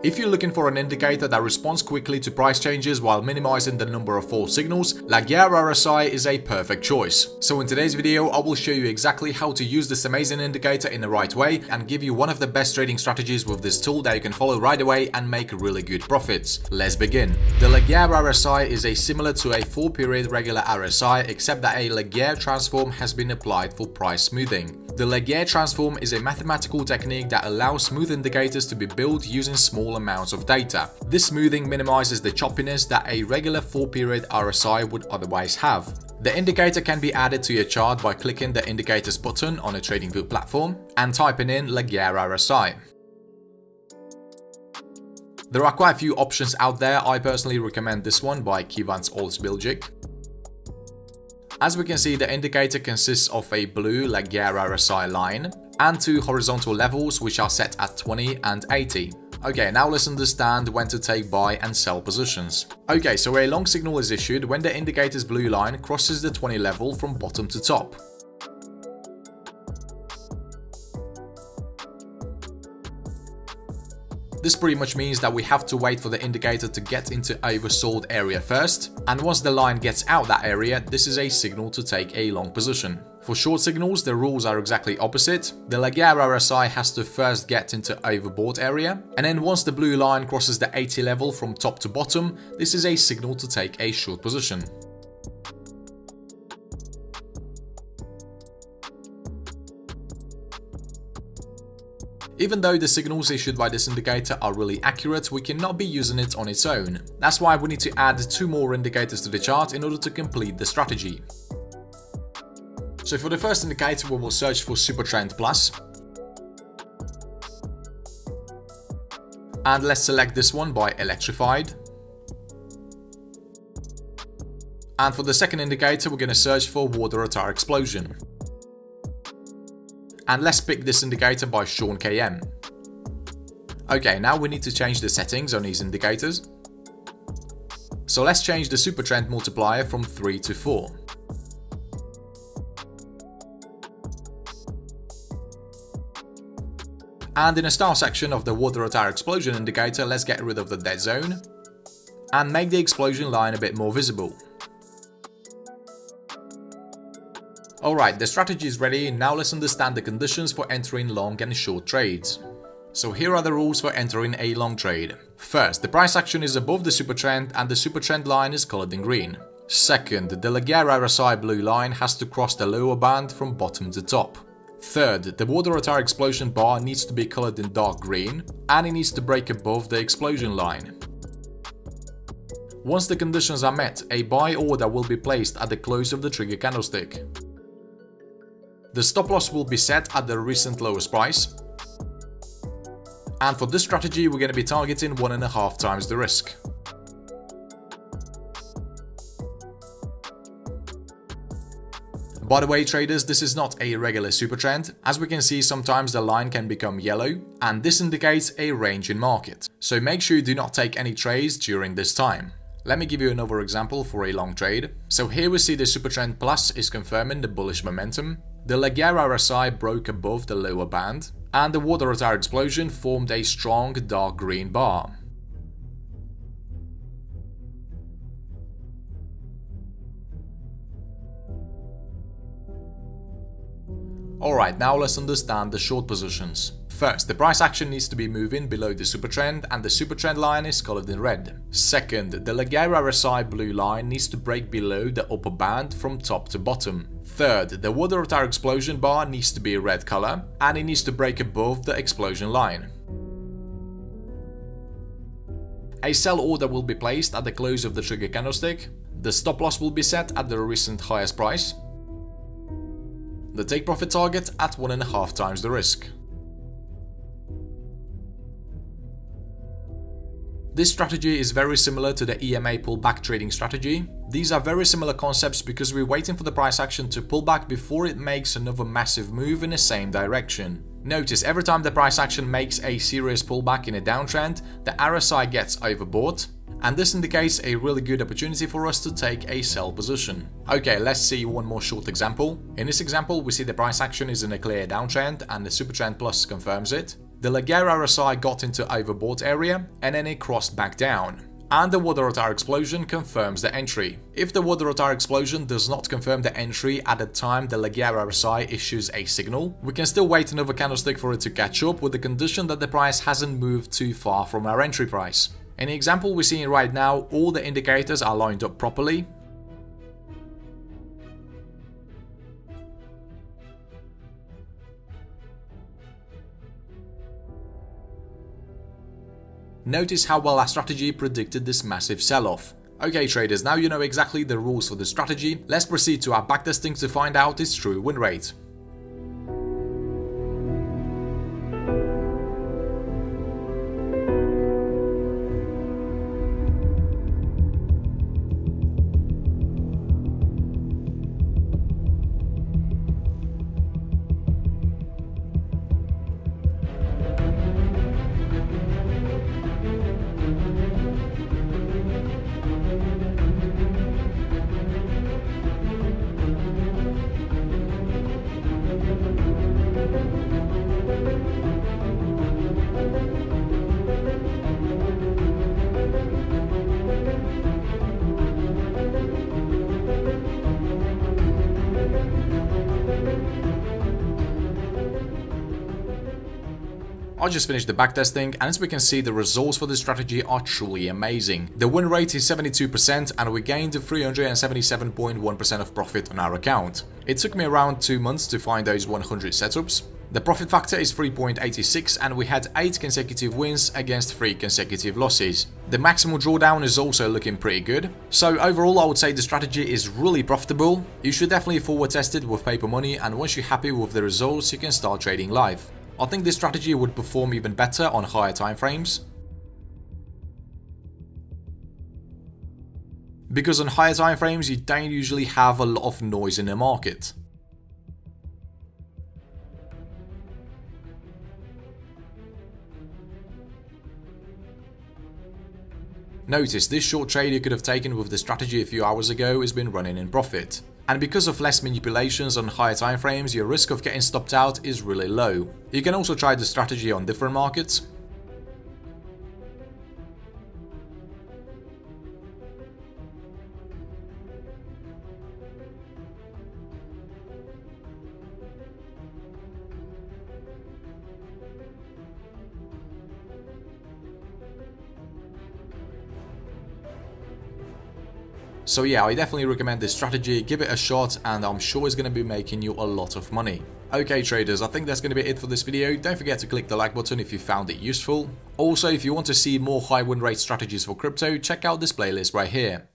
If you're looking for an indicator that responds quickly to price changes while minimizing the number of false signals, Laguerre RSI is a perfect choice. So in today's video, I will show you exactly how to use this amazing indicator in the right way and give you one of the best trading strategies with this tool that you can follow right away and make really good profits. Let's begin. The Laguerre RSI is similar to a 4-period regular RSI, except that a Laguerre transform has been applied for price smoothing. The Laguerre transform is a mathematical technique that allows smooth indicators to be built using small amounts of data. This smoothing minimizes the choppiness that a regular 4-period RSI would otherwise have. The indicator can be added to your chart by clicking the Indicators button on a TradingView platform and typing in Laguerre RSI. There are quite a few options out there. I personally recommend this one by Kivans Oldsbilgic. As we can see, the indicator consists of a blue Laguerre RSI line and 2 horizontal levels which are set at 20 and 80. Okay, now let's understand when to take buy and sell positions. Okay, so a long signal is issued when the indicator's blue line crosses the 20 level from bottom to top. This pretty much means that we have to wait for the indicator to get into oversold area first, and once the line gets out that area, this is a signal to take a long position. For short signals, the rules are exactly opposite. The Laguerre RSI has to first get into overbought area, and then once the blue line crosses the 80 level from top to bottom, this is a signal to take a short position. Even though the signals issued by this indicator are really accurate, we cannot be using it on its own. That's why we need to add 2 more indicators to the chart in order to complete the strategy. So for the first indicator, we will search for Supertrend Plus. And let's select this one by Electrified. And for the second indicator, we're going to search for Water Explosion. And let's pick this indicator by Sean KM. Okay, now we need to change the settings on these indicators. So let's change the Supertrend multiplier from 3 to 4. And in the style section of the Water Explosion indicator, let's get rid of the dead zone and make the explosion line a bit more visible. Alright, the strategy is ready. Now let's understand the conditions for entering long and short trades. So here are the rules for entering a long trade. First, the price action is above the supertrend and the supertrend line is colored in green. Second, the Laguerre RSI blue line has to cross the lower band from bottom to top. Third, the Water Explosion bar needs to be colored in dark green and it needs to break above the explosion line. Once the conditions are met, a buy order will be placed at the close of the trigger candlestick. The stop loss will be set at the recent lowest price. And for this strategy, we're going to be targeting 1.5 times the risk. By the way, traders, this is not a regular super trend. As we can see, sometimes the line can become yellow, and this indicates a range in market. So make sure you do not take any trades during this time. Let me give you another example for a long trade. So here we see the Supertrend Plus is confirming the bullish momentum. The Laguerre RSI broke above the lower band, and the Water Explosion formed a strong dark green bar. Alright, now let's understand the short positions. First, the price action needs to be moving below the supertrend and the supertrend line is colored in red. Second, the Laguerre RSI blue line needs to break below the upper band from top to bottom. Third, the Water Explosion bar needs to be a red color and it needs to break above the explosion line. A sell order will be placed at the close of the trigger candlestick. The stop loss will be set at the recent highest price. The take profit target at 1.5 times the risk. This strategy is very similar to the EMA pullback trading strategy. These are very similar concepts because we're waiting for the price action to pull back before it makes another massive move in the same direction. Notice every time the price action makes a serious pullback in a downtrend, the RSI gets overbought, and this indicates a really good opportunity for us to take a sell position. Okay, let's see one more short example. In this example, we see the price action is in a clear downtrend and the Supertrend Plus confirms it. The Laguerre RSI got into overbought area and then it crossed back down. And the Water explosion confirms the entry. If the Water explosion does not confirm the entry at the time the Laguerre RSI issues a signal, we can still wait another candlestick for it to catch up with the condition that the price hasn't moved too far from our entry price. In the example we're seeing right now, all the indicators are lined up properly. Notice how well our strategy predicted this massive sell-off. Okay traders, now you know exactly the rules for the strategy, let's proceed to our backtesting to find out its true win rate. I just finished the backtesting, and as we can see, the results for this strategy are truly amazing. The win rate is 72% and we gained 377.1% of profit on our account. It took me around 2 months to find those 100 setups. The profit factor is 3.86 and we had 8 consecutive wins against 3 consecutive losses. The maximal drawdown is also looking pretty good. So overall I would say the strategy is really profitable. You should definitely forward test it with paper money, and once you're happy with the results you can start trading live. I think this strategy would perform even better on higher time frames, because on higher time frames you don't usually have a lot of noise in the market. Notice this short trade you could have taken with the strategy a few hours ago has been running in profit. And because of less manipulations on higher time frames, your risk of getting stopped out is really low. You can also try the strategy on different markets. So yeah, I definitely recommend this strategy, give it a shot, and I'm sure it's going to be making you a lot of money. Okay traders, I think that's going to be it for this video. Don't forget to click the like button if you found it useful. Also, if you want to see more high win rate strategies for crypto, check out this playlist right here.